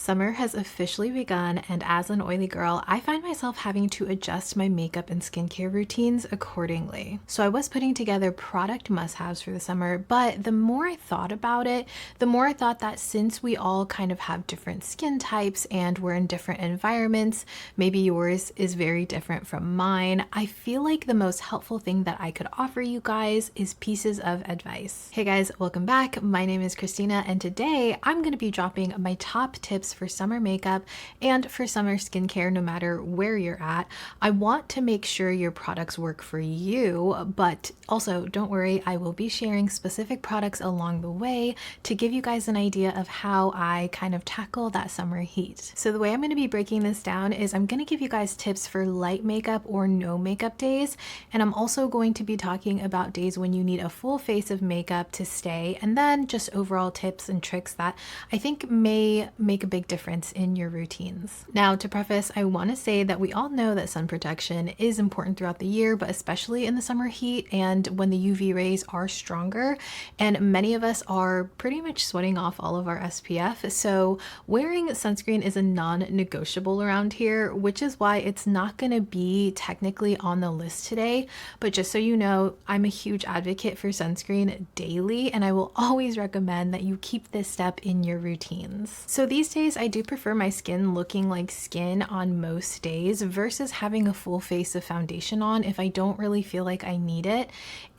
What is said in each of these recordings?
Summer has officially begun, and as an oily girl, I find myself having to adjust my makeup and skincare routines accordingly. So I was putting together product must-haves for the summer, but the more I thought about it, the more I thought that since we all kind of have different skin types and we're in different environments, maybe yours is very different from mine, I feel like the most helpful thing that I could offer you guys is pieces of advice. Hey guys, welcome back. My name is Christina, and today I'm going to be dropping my top tips for summer makeup and for summer skincare no matter where you're at. I want to make sure your products work for you, but also don't worry, I will be sharing specific products along the way to give you guys an idea of how I kind of tackle that summer heat. So the way I'm going to be breaking this down is I'm going to give you guys tips for light makeup or no makeup days, and I'm also going to be talking about days when you need a full face of makeup to stay, and then just overall tips and tricks that I think may make a big difference in your routines. Now, to preface, I want to say that we all know that sun protection is important throughout the year, but especially in the summer heat and when the UV rays are stronger, and many of us are pretty much sweating off all of our SPF. So wearing sunscreen is a non-negotiable around here, which is why it's not going to be technically on the list today. But just so you know, I'm a huge advocate for sunscreen daily, and I will always recommend that you keep this step in your routines. So these days I do prefer my skin looking like skin on most days versus having a full face of foundation on if I don't really feel like I need it.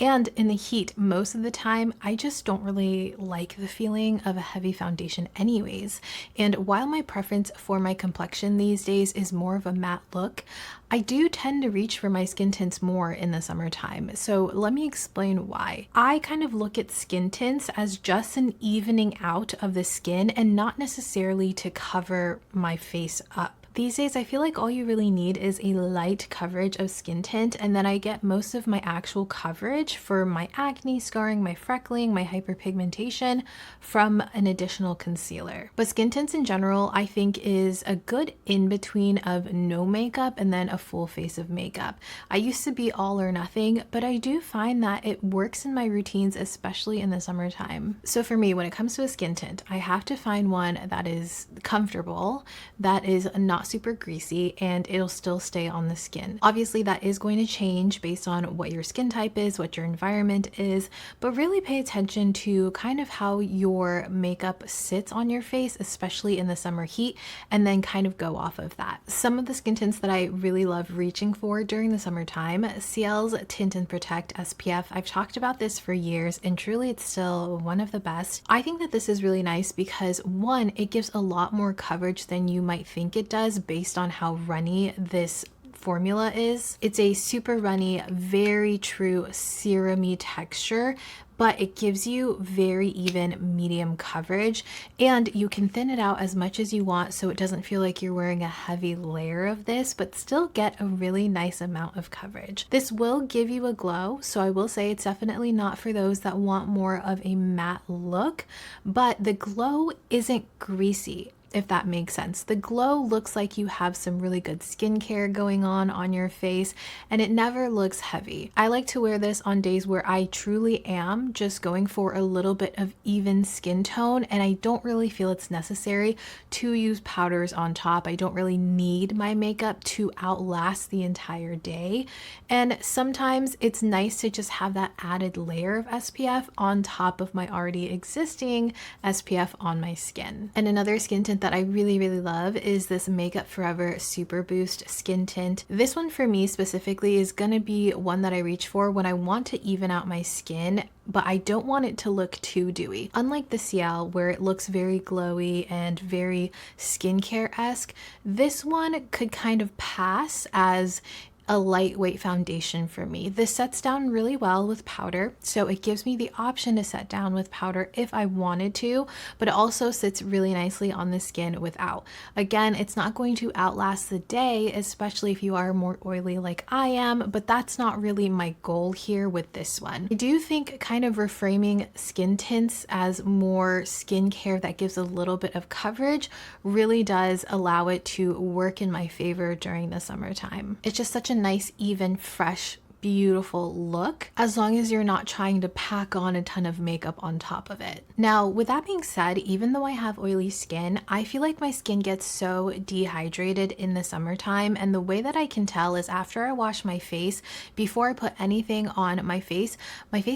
And in the heat, most of the time, I just don't really like the feeling of a heavy foundation anyways. And while my preference for my complexion these days is more of a matte look, I do tend to reach for my skin tints more in the summertime. So let me explain why. I kind of look at skin tints as just an evening out of the skin and not necessarily to cover my face up. These days, I feel like all you really need is a light coverage of skin tint, and then I get most of my actual coverage for my acne, scarring, my freckling, my hyperpigmentation from an additional concealer. But skin tints in general, I think, is a good in-between of no makeup and then a full face of makeup. I used to be all or nothing, but I do find that it works in my routines, especially in the summertime. So for me, when it comes to a skin tint, I have to find one that is comfortable, that is not super greasy, and it'll still stay on the skin. Obviously, that is going to change based on what your skin type is, what your environment is, but really pay attention to kind of how your makeup sits on your face, especially in the summer heat, and then kind of go off of that. Some of the skin tints that I really love reaching for during the summertime, Ciel's Tint and Protect SPF. I've talked about this for years, and truly it's still one of the best. I think that this is really nice because one, it gives a lot more coverage than you might think it does based on how runny this formula is. It's a super runny, very true serum-y texture, but it gives you very even medium coverage, and you can thin it out as much as you want so it doesn't feel like you're wearing a heavy layer of this, but still get a really nice amount of coverage. This will give you a glow, so I will say it's definitely not for those that want more of a matte look, but the glow isn't greasy, if that makes sense. The glow looks like you have some really good skincare going on your face, and it never looks heavy. I like to wear this on days where I truly am just going for a little bit of even skin tone, and I don't really feel it's necessary to use powders on top. I don't really need my makeup to outlast the entire day, and sometimes it's nice to just have that added layer of SPF on top of my already existing SPF on my skin. And another skin tint that I really love is this Makeup Forever Super Boost skin tint. This one for me specifically is gonna be one that I reach for when I want to even out my skin, but I don't want it to look too dewy. Unlike the Ciel, where it looks very glowy and very skincare-esque, this one could kind of pass as a lightweight foundation for me. This sets down really well with powder, so it gives me the option to set down with powder if I wanted to, but it also sits really nicely on the skin without. Again, it's not going to outlast the day, especially if you are more oily like I am, but that's not really my goal here with this one. I do think kind of reframing skin tints as more skincare that gives a little bit of coverage really does allow it to work in my favor during the summertime. It's just such a nice, even, fresh beautiful look as long as you're not trying to pack on a ton of makeup on top of it. Now, with that being said, even though I have oily skin, I feel like my skin gets so dehydrated in the summertime, and the way that I can tell is after I wash my face, before I put anything on my face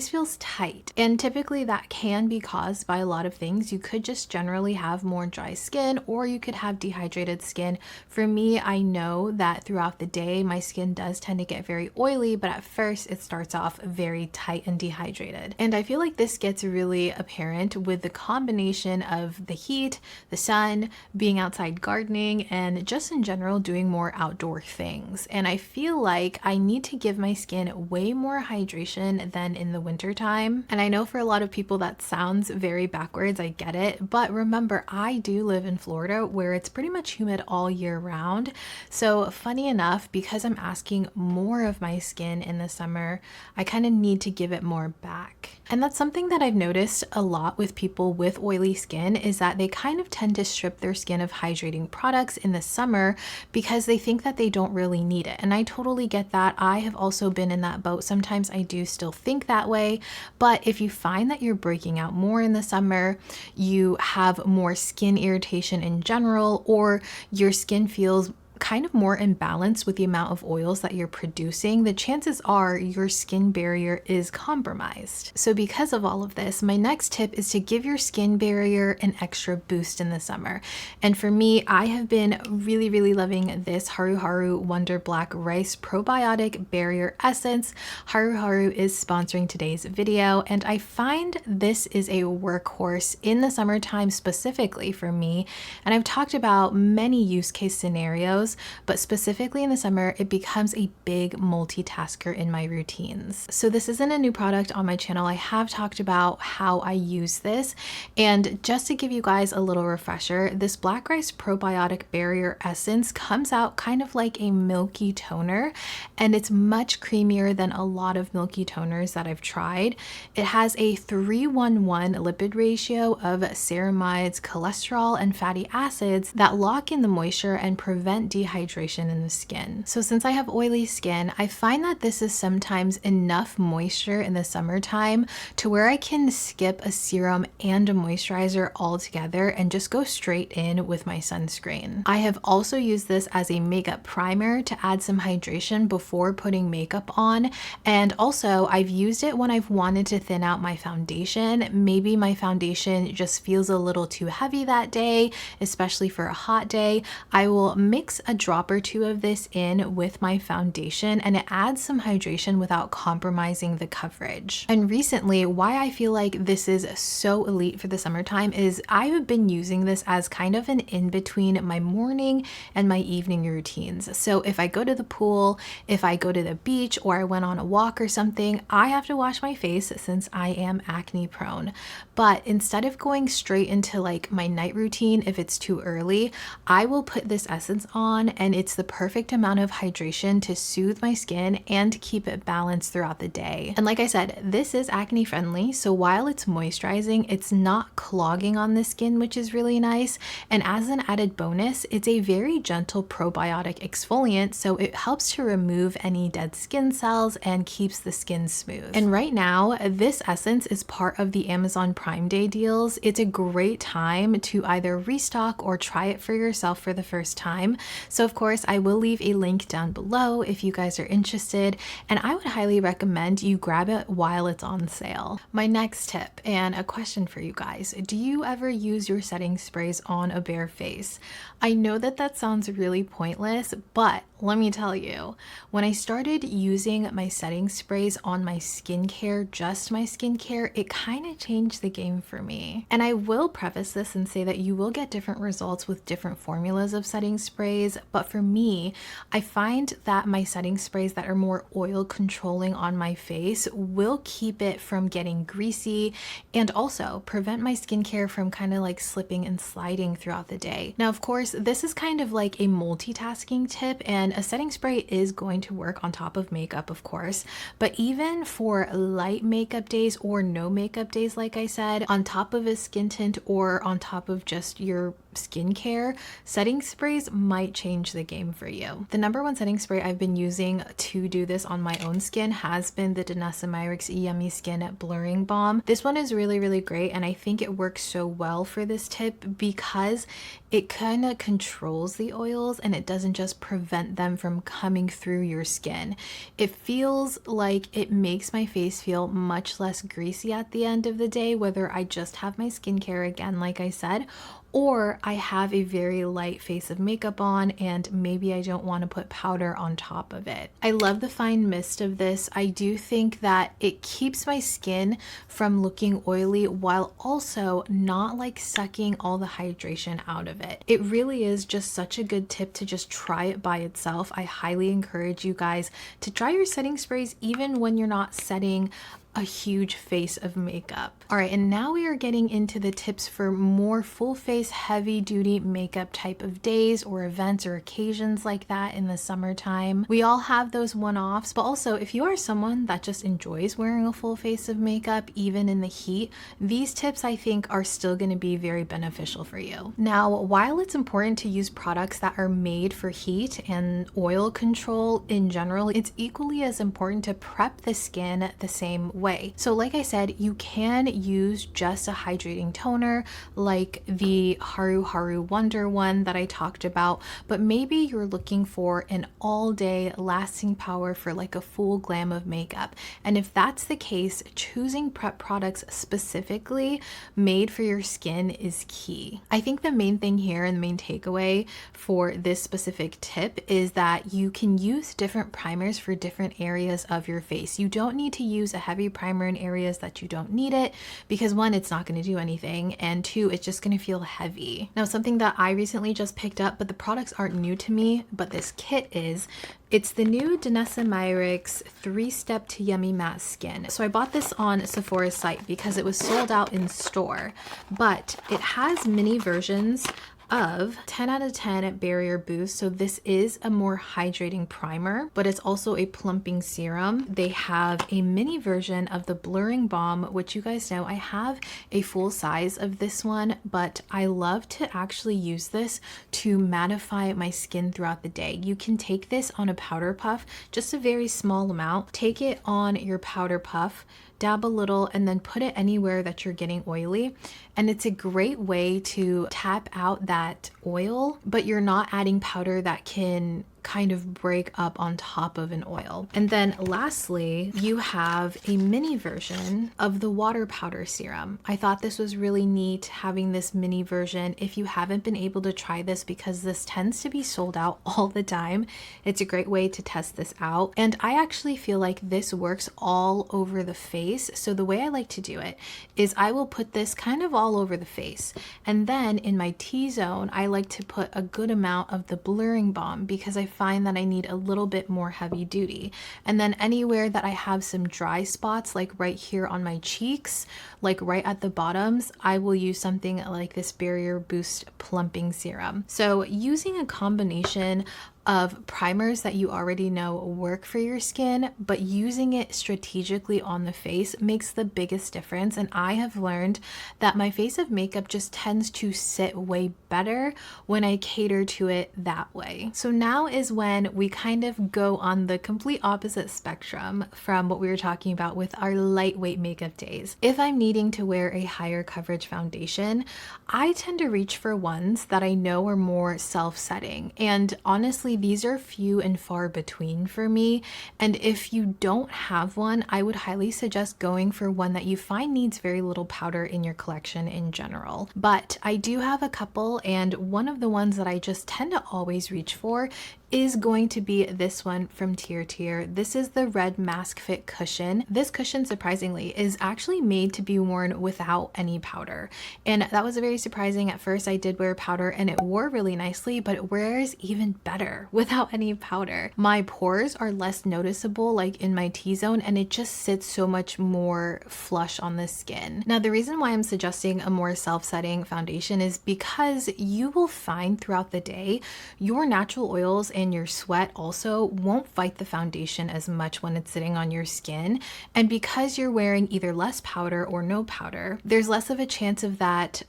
feels tight. And typically that can be caused by a lot of things. You could just generally have more dry skin, or you could have dehydrated skin. For me, I know that throughout the day, my skin does tend to get very oily, but at first it starts off very tight and dehydrated. And I feel like this gets really apparent with the combination of the heat, the sun, being outside gardening, and just in general doing more outdoor things. And I feel like I need to give my skin way more hydration than in the winter time. And I know for a lot of people that sounds very backwards, I get it, but remember, I do live in Florida where it's pretty much humid all year round. So funny enough, because I'm asking more of my skin in the summer, I kind of need to give it more back. And that's something that I've noticed a lot with people with oily skin, is that they kind of tend to strip their skin of hydrating products in the summer because they think that they don't really need it. And I totally get that. I have also been in that boat. Sometimes I do still think that way. But if you find that you're breaking out more in the summer, you have more skin irritation in general, or your skin feels kind of more in balance with the amount of oils that you're producing, the chances are your skin barrier is compromised. So because of all of this, my next tip is to give your skin barrier an extra boost in the summer. And for me, I have been really loving this Haru Haru Wonder Black Rice Probiotic Barrier Essence. Haru Haru is sponsoring today's video, and I find this is a workhorse in the summertime specifically for me. And I've talked about many use case scenarios, but specifically in the summer, it becomes a big multitasker in my routines. So this isn't a new product on my channel. I have talked about how I use this. And just to give you guys a little refresher, this Black Rice Probiotic Barrier Essence comes out kind of like a milky toner, and it's much creamier than a lot of milky toners that I've tried. It has a 3:1:1 lipid ratio of ceramides, cholesterol, and fatty acids that lock in the moisture and prevent dehydration in the skin. So since I have oily skin, I find that this is sometimes enough moisture in the summertime to where I can skip a serum and a moisturizer altogether and just go straight in with my sunscreen. I have also used this as a makeup primer to add some hydration before putting makeup on. And also I've used it when I've wanted to thin out my foundation. Maybe my foundation just feels a little too heavy that day, especially for a hot day. I will mix a drop or two of this in with my foundation, and it adds some hydration without compromising the coverage. And recently, why I feel like this is so elite for the summertime is I have been using this as kind of an in-between my morning and my evening routines. So if I go to the pool, if I go to the beach, or I went on a walk or something, I have to wash my face since I am acne prone. But instead of going straight into like my night routine, if it's too early, I will put this essence on, and it's the perfect amount of hydration to soothe my skin and keep it balanced throughout the day. And like I said, this is acne friendly, so while it's moisturizing, it's not clogging on the skin, which is really nice. And as an added bonus, it's a very gentle probiotic exfoliant, so it helps to remove any dead skin cells and keeps the skin smooth. And right now, this essence is part of the Amazon Prime Day deals. It's a great time to either restock or try it for yourself for the first time. So of course, I will leave a link down below if you guys are interested, and I would highly recommend you grab it while it's on sale. My next tip, and a question for you guys, do you ever use your setting sprays on a bare face? I know that that sounds really pointless, but let me tell you, when I started using my setting sprays on my skincare, just my skincare, it kind of changed the game for me. And I will preface this and say that you will get different results with different formulas of setting sprays, but for me, I find that my setting sprays that are more oil controlling on my face will keep it from getting greasy and also prevent my skincare from kind of like slipping and sliding throughout the day. Now, of course, this is kind of like a multitasking tip, and a setting spray is going to work on top of makeup, of course, but even for light makeup days or no makeup days, like I said, on top of a skin tint or on top of just your skincare, setting sprays might change the game for you. The number one setting spray I've been using to do this on my own skin has been the Danessa Myricks Yummy Skin Blurring Balm. This one is really, really great, and I think it works so well for this tip because it kind of controls the oils and it doesn't just prevent them from coming through your skin. It feels like it makes my face feel much less greasy at the end of the day, whether I just have my skincare again, like I said, or I have a very light face of makeup on and maybe I don't want to put powder on top of it. I love the fine mist of this. I do think that it keeps my skin from looking oily while also not like sucking all the hydration out of it. It really is just such a good tip to just try it by itself. I highly encourage you guys to try your setting sprays even when you're not setting a huge face of makeup. All right, and now we are getting into the tips for more full face, heavy duty makeup type of days or events or occasions like that in the summertime. We all have those one-offs, but also if you are someone that just enjoys wearing a full face of makeup, even in the heat, these tips I think are still gonna be very beneficial for you. Now, while it's important to use products that are made for heat and oil control in general, it's equally as important to prep the skin the same way. So like I said, you can use just a hydrating toner like the Haru Haru Wonder one that I talked about, but maybe you're looking for an all-day lasting power for like a full glam of makeup. And if that's the case, choosing prep products specifically made for your skin is key. I think the main thing here and the main takeaway for this specific tip is that you can use different primers for different areas of your face. You don't need to use a heavy primer in areas that you don't need it because one, it's not going to do anything, and two, it's just going to feel heavy. Now, something that I recently just picked up, but the products aren't new to me, but this kit is, it's the new Danessa Myricks 3-Step to Yummy Matte Skin. So I bought this on Sephora's site because it was sold out in store, but it has mini versions of 10 out of 10 barrier boost. So this is a more hydrating primer, but it's also a plumping serum. They have a mini version of the blurring balm, which you guys know I have a full size of this one, but I love to actually use this to mattify my skin throughout the day. You can take this on a powder puff, just a very small amount, take it on your powder puff, dab a little, and then put it anywhere that you're getting oily. And it's a great way to tap out that oil, but you're not adding powder that can kind of break up on top of an oil. And then lastly, you have a mini version of the water powder serum. I thought this was really neat having this mini version. If you haven't been able to try this, because this tends to be sold out all the time, it's a great way to test this out. And I actually feel like this works all over the face. So the way I like to do it is I will put this kind of all over the face. And then in my T-zone, I like to put a good amount of the blurring balm because I find that I need a little bit more heavy duty. And then anywhere that I have some dry spots, like right here on my cheeks, like right at the bottoms, I will use something like this Barrier Boost Plumping Serum. So using a combination of primers that you already know work for your skin, but using it strategically on the face makes the biggest difference. And I have learned that my face of makeup just tends to sit way better when I cater to it that way. So now is when we kind of go on the complete opposite spectrum from what we were talking about with our lightweight makeup days. If I'm needing to wear a higher coverage foundation, I tend to reach for ones that I know are more self-setting. And honestly, these are few and far between for me. And if you don't have one, I would highly suggest going for one that you find needs very little powder in your collection in general. But I do have a couple, and one of the ones that I just tend to always reach for is going to be this one from TierTier. This is the Red Mask Fit Cushion. This cushion, surprisingly, is actually made to be worn without any powder. And that was very surprising. At first, I did wear powder and it wore really nicely, but it wears even better without any powder. My pores are less noticeable, like in my T-zone, and it just sits so much more flush on the skin. Now, the reason why I'm suggesting a more self-setting foundation is because you will find throughout the day, your natural oils and your sweat also won't fight the foundation as much when it's sitting on your skin. And because you're wearing either less powder or no powder, there's less of a chance of that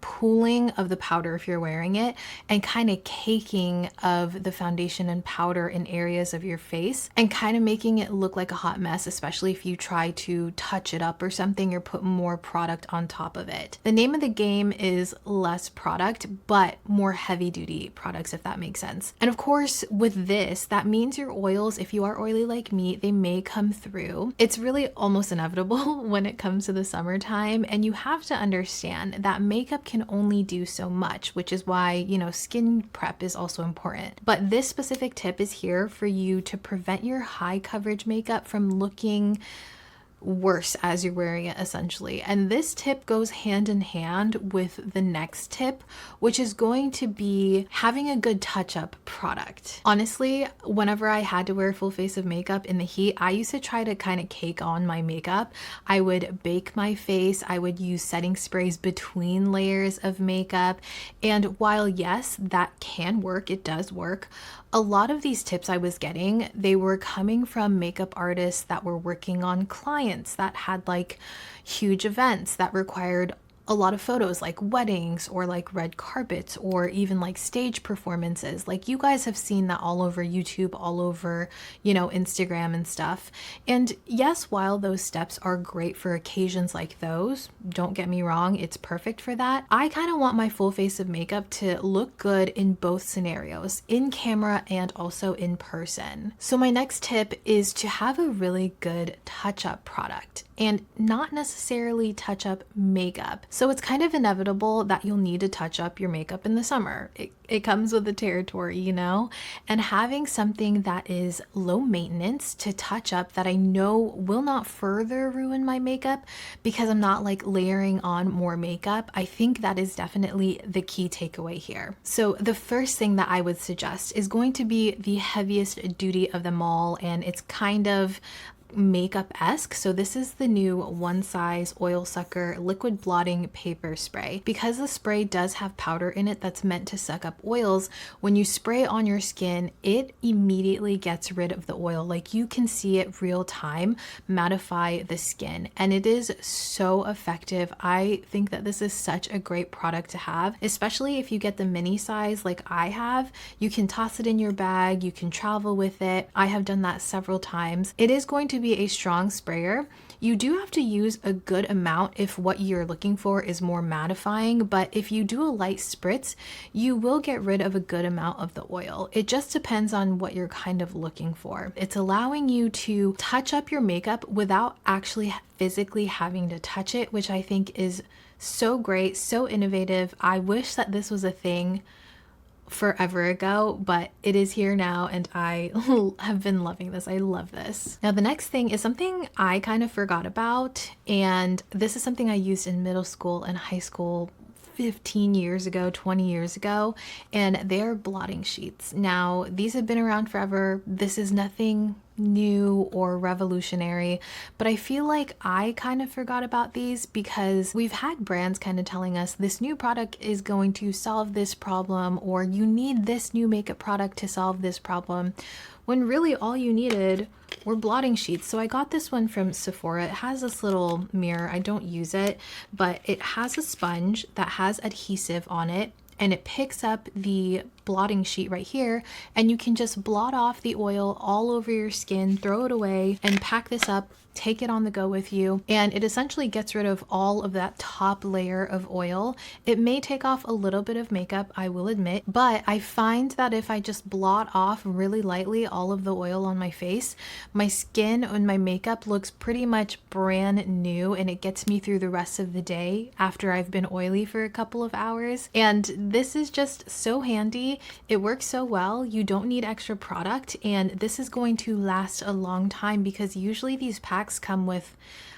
pooling of the powder if you're wearing it and kind of caking of the foundation and powder in areas of your face and kind of making it look like a hot mess, especially if you try to touch it up or something or put more product on top of it. The name of the game is less product, but more heavy duty products, if that makes sense. And of course, with this, that means your oils, if you are oily like me, they may come through. It's really almost inevitable when it comes to the summertime, and you have to understand that makeup can only do so much, which is why, you know, skin prep is also important. But this specific tip is here for you to prevent your high coverage makeup from looking worse as you're wearing it, essentially. And this tip goes hand in hand with the next tip, which is going to be having a good touch-up product. Honestly, whenever I had to wear a full face of makeup in the heat, I used to try to kind of cake on my makeup. I would bake my face, I would use setting sprays between layers of makeup, and while yes, that can work, it does work, a lot of these tips I was getting, they were coming from makeup artists that were working on clients that had like huge events that required a lot of photos, like weddings or like red carpets or even like stage performances. Like you guys have seen that all over YouTube, all over, you know, Instagram and stuff. And yes, while those steps are great for occasions like those, don't get me wrong, it's perfect for that. I kind of want my full face of makeup to look good in both scenarios, in camera and also in person. So my next tip is to have a really good touch-up product and not necessarily touch up makeup. So it's kind of inevitable that you'll need to touch up your makeup in the summer. It comes with the territory, you know? And having something that is low maintenance to touch up that I know will not further ruin my makeup because I'm not like layering on more makeup, I think that is definitely the key takeaway here. So the first thing that I would suggest is going to be the heaviest duty of them all, and it's kind of makeup-esque. So this is the new One Size Oil Sucker Liquid Blotting Paper Spray. Because the spray does have powder in it that's meant to suck up oils, when you spray on your skin, it immediately gets rid of the oil. Like you can see it real time mattify the skin, and it is so effective. I think that this is such a great product to have, especially if you get the mini size like I have. You can toss it in your bag, you can travel with it. I have done that several times. It is going to be a strong sprayer. You do have to use a good amount if what you're looking for is more mattifying, but if you do a light spritz, you will get rid of a good amount of the oil. It just depends on what you're kind of looking for. It's allowing you to touch up your makeup without actually physically having to touch it, which I think is so great, so innovative. I wish that this was a thing forever ago, but it is here now, and I have been loving this. I love this. Now the next thing is something I kind of forgot about, and this is something I used in middle school and high school 15 years ago, 20 years ago, and they're blotting sheets. Now these have been around forever. This is nothing new or revolutionary, but I feel like I kind of forgot about these because we've had brands kind of telling us this new product is going to solve this problem, or you need this new makeup product to solve this problem, when really all you needed were blotting sheets. So I got this one from Sephora. It has this little mirror. I don't use it, but it has a sponge that has adhesive on it, and it picks up the blotting sheet right here, and you can just blot off the oil all over your skin, throw it away, and pack this up, take it on the go with you, and it essentially gets rid of all of that top layer of oil. It may take off a little bit of makeup, I will admit, but I find that if I just blot off really lightly all of the oil on my face, my skin and my makeup looks pretty much brand new, and it gets me through the rest of the day after I've been oily for a couple of hours. And this is just so handy. It works so well. You don't need extra product, and this is going to last a long time because usually these packs come with,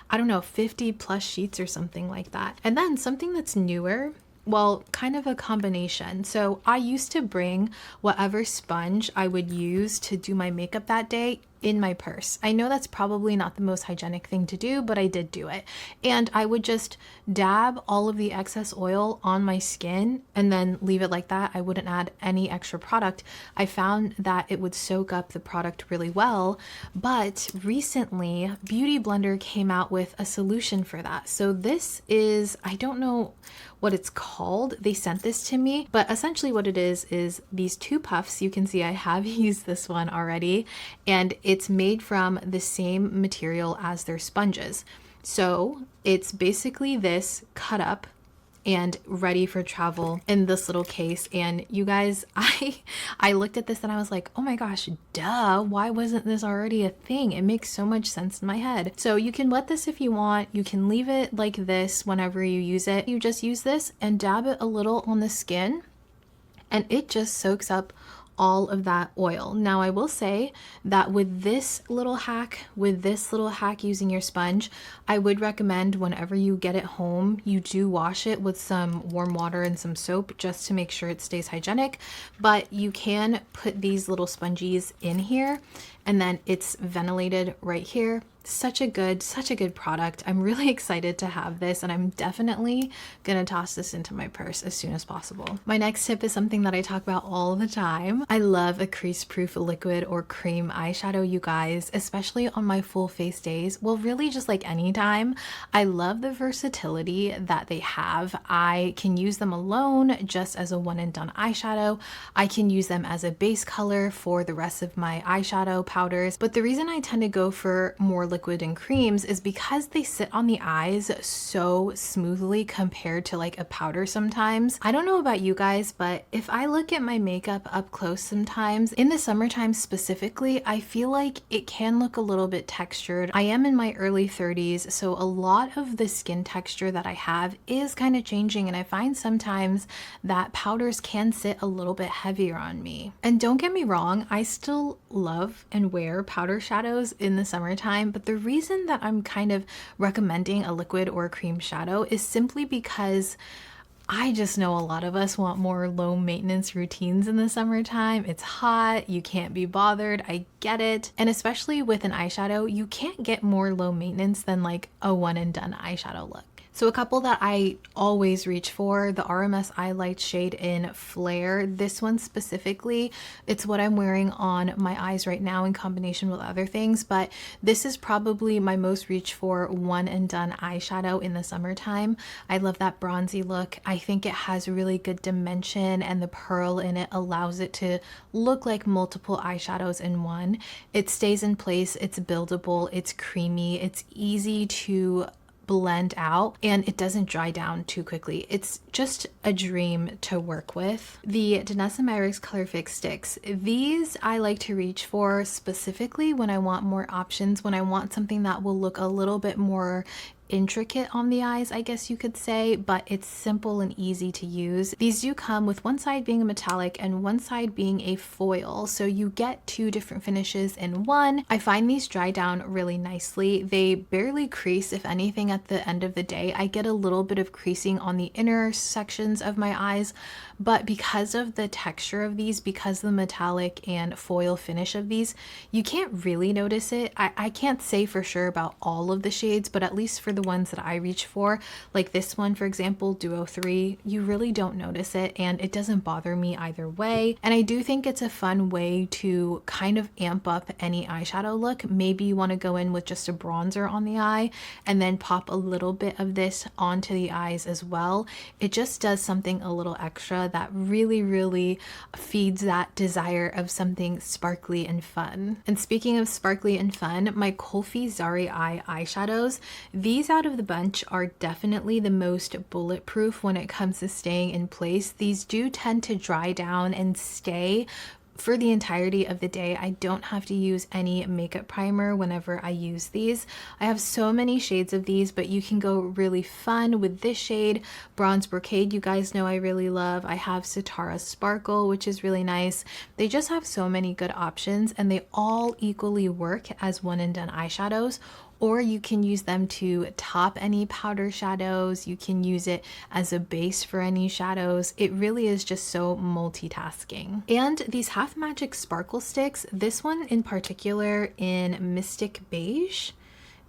I don't know, 50 plus sheets or something like that. And then something that's newer, well, kind of a combination. So I used to bring whatever sponge I would use to do my makeup that day in my purse. I know that's probably not the most hygienic thing to do, but I did do it. And I would just dab all of the excess oil on my skin and then leave it like that. I wouldn't add any extra product. I found that it would soak up the product really well, but recently Beauty Blender came out with a solution for that. So this is, I don't know what it's called. They sent this to me, but essentially what it is these two puffs. You can see I have used this one already, and it's made from the same material as their sponges. So it's basically this cut up and ready for travel in this little case. And you guys, I looked at this and I was like, oh my gosh, duh, why wasn't this already a thing? It makes so much sense in my head. So you can wet this if you want. You can leave it like this whenever you use it. You just use this and dab it a little on the skin, and it just soaks up all of that oil. Now I will say that with this little hack using your sponge, I would recommend whenever you get it home, you do wash it with some warm water and some soap just to make sure it stays hygienic. But you can put these little sponges in here, and then it's ventilated right here. Such a good product. I'm really excited to have this, and I'm definitely gonna toss this into my purse as soon as possible. My next tip is something that I talk about all the time. I love a crease-proof liquid or cream eyeshadow, you guys, especially on my full face days. Well, really just like anytime. I love the versatility that they have. I can use them alone just as a one and done eyeshadow. I can use them as a base color for the rest of my eyeshadow powders. But the reason I tend to go for more liquid and creams is because they sit on the eyes so smoothly compared to like a powder sometimes. I don't know about you guys, but if I look at my makeup up close sometimes, in the summertime specifically, I feel like it can look a little bit textured. I am in my early 30s, so a lot of the skin texture that I have is kind of changing, and I find sometimes that powders can sit a little bit heavier on me. And don't get me wrong, I still love and wear powder shadows in the summertime, but the reason that I'm kind of recommending a liquid or a cream shadow is simply because I just know a lot of us want more low maintenance routines in the summertime. It's hot, you can't be bothered, I get it. And especially with an eyeshadow, you can't get more low maintenance than like a one and done eyeshadow look. So a couple that I always reach for, the RMS Eye Light shade in Flare. This one specifically, it's what I'm wearing on my eyes right now in combination with other things, but this is probably my most reach for one and done eyeshadow in the summertime. I love that bronzy look. I think it has really good dimension, and the pearl in it allows it to look like multiple eyeshadows in one. It stays in place, it's buildable, it's creamy, it's easy to blend out, and it doesn't dry down too quickly. It's just a dream to work with. The Danessa Myricks Color Fix sticks. These I like to reach for specifically when I want more options, when I want something that will look a little bit more intricate on the eyes, I guess you could say, but it's simple and easy to use. These do come with one side being a metallic and one side being a foil, so you get two different finishes in one. I find these dry down really nicely. They barely crease. If anything, at the end of the day, I get a little bit of creasing on the inner sections of my eyes, but because of the texture of these, because the metallic and foil finish of these, you can't really notice it. I can't say for sure about all of the shades, but at least for the ones that I reach for, like this one, for example, Duo 3, you really don't notice it, and it doesn't bother me either way. And I do think it's a fun way to kind of amp up any eyeshadow look. Maybe you want to go in with just a bronzer on the eye and then pop a little bit of this onto the eyes as well. It just does something a little extra that really feeds that desire of something sparkly and fun. And speaking of sparkly and fun, my Kulfi Zari Eye eyeshadows, these out of the bunch are definitely the most bulletproof when it comes to staying in place. These do tend to dry down and stay for the entirety of the day. I don't have to use any makeup primer whenever I use these. I have so many shades of these, but you can go really fun with this shade. Bronze Brocade, you guys know I really love. I have Sitara Sparkle, which is really nice. They just have so many good options, and they all equally work as one and done eyeshadows, or you can use them to top any powder shadows. You can use it as a base for any shadows. It really is just so multitasking. And these Half Magic sparkle sticks, this one in particular in Mystic Beige,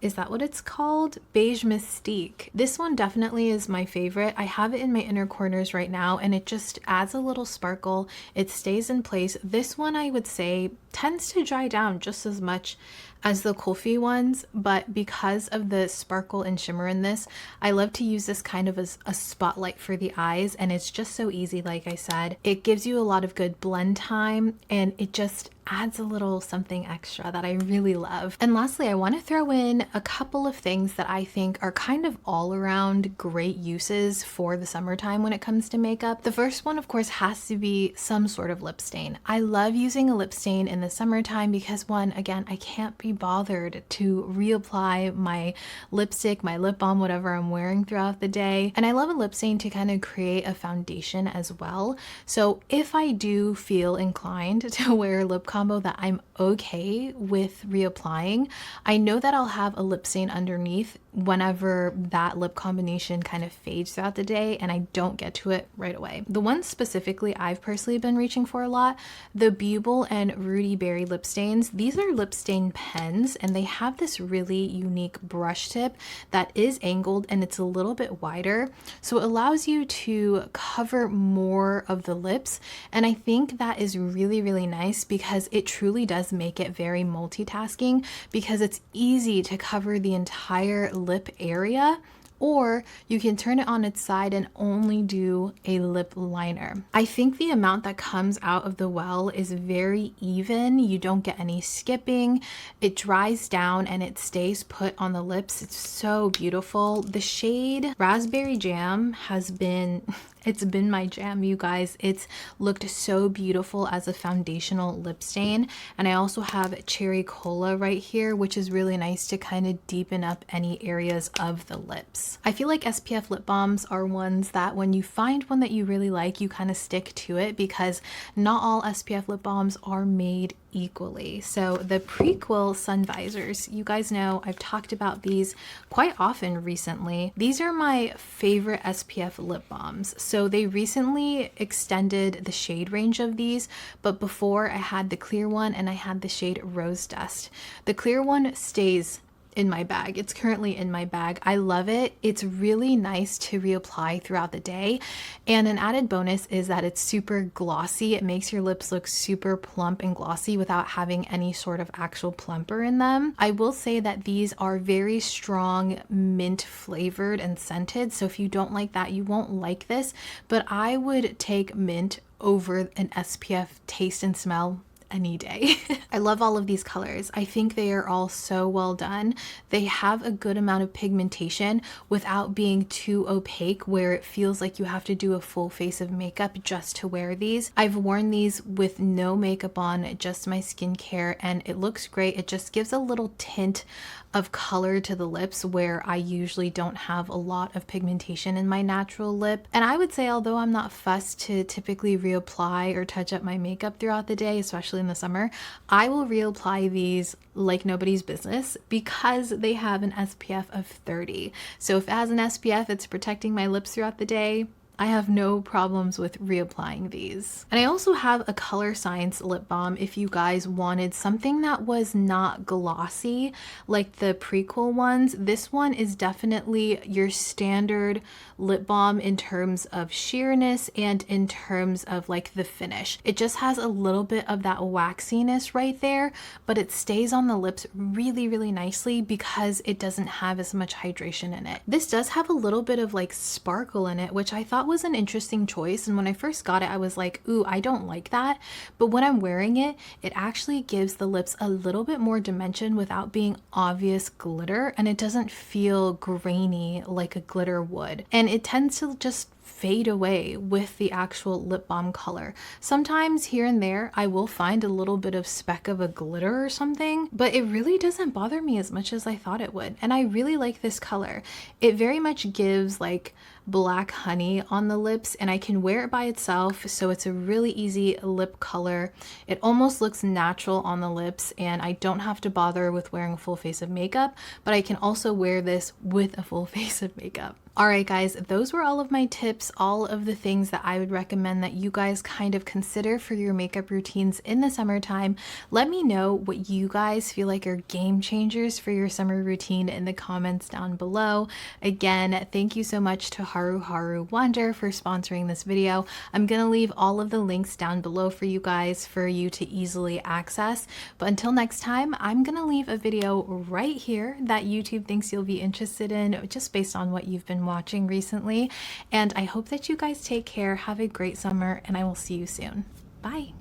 is that what it's called? Beige Mystique. This one definitely is my favorite. I have it in my inner corners right now, and it just adds a little sparkle. It stays in place. This one, I would say, tends to dry down just as much as the Kulfi ones, but because of the sparkle and shimmer in this, I love to use this kind of as a spotlight for the eyes, and it's just so easy. Like I said, it gives you a lot of good blend time, and it just adds a little something extra that I really love. And lastly, I want to throw in a couple of things that I think are kind of all around great uses for the summertime when it comes to makeup. The first one, of course, has to be some sort of lip stain. I love using a lip stain in the summertime because, one, again, I can't be bothered to reapply my lipstick, my lip balm, whatever I'm wearing throughout the day. And I love a lip stain to kind of create a foundation as well. So if I do feel inclined to wear a lip combo that I'm okay with reapplying, I know that I'll have a lip stain underneath whenever that lip combination kind of fades throughout the day and I don't get to it right away. The ones specifically I've personally been reaching for a lot, the Buble and Rudy Berry lip stains. These are lip stain pens, and they have this really unique brush tip that is angled and it's a little bit wider, so it allows you to cover more of the lips. And I think that is really, really nice because it truly does make it very multitasking, because it's easy to cover the entire lip area, or you can turn it on its side and only do a lip liner. I think the amount that comes out of the well is very even. You don't get any skipping. It dries down and it stays put on the lips. It's so beautiful. The shade Raspberry Jam has been it's been my jam, you guys. It's looked so beautiful as a foundational lip stain. And I also have Cherry Cola right here, which is really nice to kind of deepen up any areas of the lips. I feel like SPF lip balms are ones that when you find one that you really like, you kind of stick to it, because not all SPF lip balms are made equally. So the Prequel sun visors, you guys know I've talked about these quite often recently. These are my favorite SPF lip balms. So they recently extended the shade range of these, but before I had the clear one and I had the shade Rose Dust. The clear one stays in my bag. It's currently in my bag. I love it. It's really nice to reapply throughout the day. And an added bonus is that it's super glossy. It makes your lips look super plump and glossy without having any sort of actual plumper in them. I will say that these are very strong mint flavored and scented. So if you don't like that, you won't like this, but I would take mint over an SPF taste and smell any day. I love all of these colors. I think they are all so well done. They have a good amount of pigmentation without being too opaque where it feels like you have to do a full face of makeup just to wear these. I've worn these with no makeup on, just my skincare, and it looks great. It just gives a little tint of color to the lips where I usually don't have a lot of pigmentation in my natural lip. And I would say, although I'm not fussed to typically reapply or touch up my makeup throughout the day, especially in the summer, I will reapply these like nobody's business because they have an SPF of 30. So if it has an SPF, it's protecting my lips throughout the day. I have no problems with reapplying these. And I also have a Color Science lip balm if you guys wanted something that was not glossy like the Prequel ones. This one is definitely your standard lip balm in terms of sheerness and in terms of like the finish. It just has a little bit of that waxiness right there, but it stays on the lips really, really nicely because it doesn't have as much hydration in it. This does have a little bit of like sparkle in it, which I thought was an interesting choice. And when I first got it, I was like, ooh, I don't like that. But when I'm wearing it, it actually gives the lips a little bit more dimension without being obvious glitter. And it doesn't feel grainy like a glitter would. And it tends to just fade away with the actual lip balm color. Sometimes here and there I will find a little bit of speck of a glitter or something, but it really doesn't bother me as much as I thought it would. And I really like this color. It very much gives like black honey on the lips, and I can wear it by itself, so it's a really easy lip color. It almost looks natural on the lips, and I don't have to bother with wearing a full face of makeup, but I can also wear this with a full face of makeup. Alright guys, those were all of my tips, all of the things that I would recommend that you guys kind of consider for your makeup routines in the summertime. Let me know what you guys feel like are game changers for your summer routine in the comments down below. Again, thank you so much to Haru Haru Wander for sponsoring this video. I'm gonna leave all of the links down below for you guys for you to easily access. But until next time, I'm gonna leave a video right here that YouTube thinks you'll be interested in just based on what you've been watching recently. And I hope that you guys take care, have a great summer, and I will see you soon. Bye.